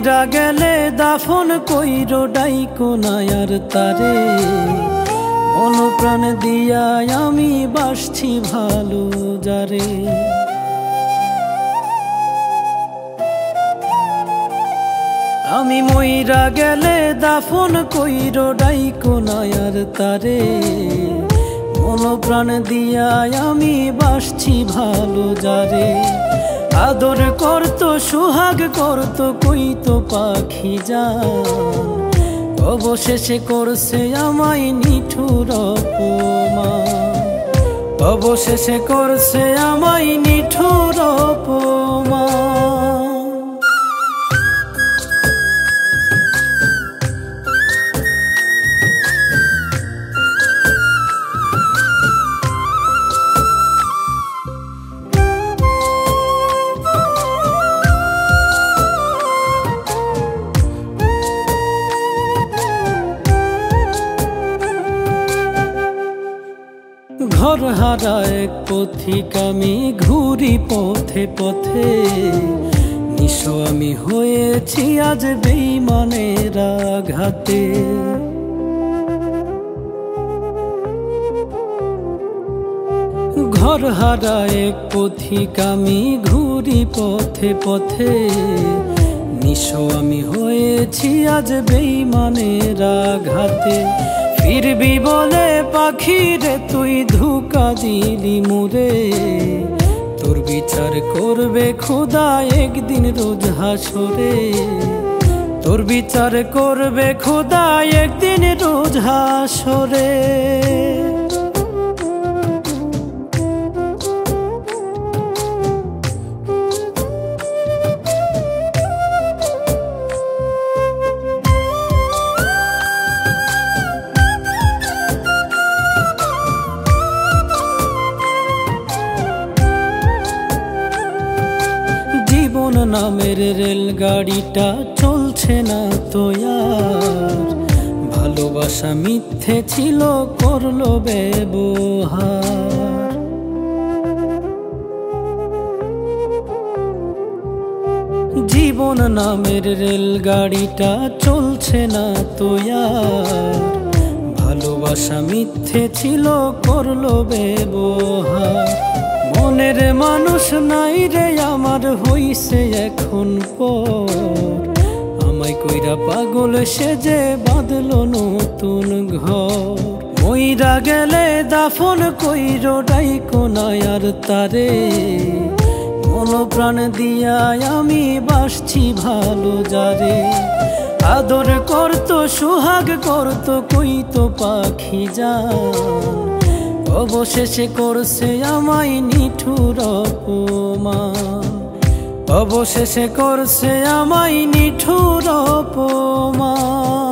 মইরা গেলে দাফন কইরো ডাইকো না আর তারে, মন প্রাণ দিয়া আমি বাসছি ভালো যারে। আমি মইরা গেলে দাফন কইরো ডাইকো না আর তারে, মন প্রাণ দিয়া আমি বাসছি ভালো যারে। আদর করতো সুহাগ করতো কইতো পাখি জান, অবশেষে করছে আমায় নিঠুর অপমান, অবশেষে করছে আমায় নিঠুর অপমান। ঘর হারা এক পথিক আমি ঘুরি পথে পথে, নিঃস্ব আমি হয়েছি আজ বেঈমানের আঘাতে। ঘর হারা এক পথিক আমি ঘুরি পথে পথে, নিঃস্ব আমি হয়েছি আজ বেঈমানের আঘাতে। ফিরবি বলে পাখি রে তুই ধোঁকা দিলি মোরে, তোর বিচার করবে খোদা একদিন রোজ হাসরে, তোর বিচার করবে খোদা একদিন রোজ হাসরে। জীবন নামের রেলগাড়িটা চলছে না তো আর, ভালোবাসা মিথ্যে ছিল করলো ব্যবহার। জীবন নামের রেলগাড়িটা চলছে না তো আর, ভালোবাসা মিথ্যে ছিল করলো ব্যবহার। মনের মানুষ নাই রে আমার হইছে এখন পর, আমায় কইরা পাগল সেজে বাঁধলো নতুন ঘর। মইরা গেলে দাফন কইরো ডাইকো না আর তারে, মন প্রাণ দিয়া আমি বাসছি ভালো যারে। আদর করতো সুহাগ করতো কইতো পাখি জান, অবশেষে করছে আমায় নিঠুর অপমান, অবশেষে করছে আমায় নিঠুর অপমান।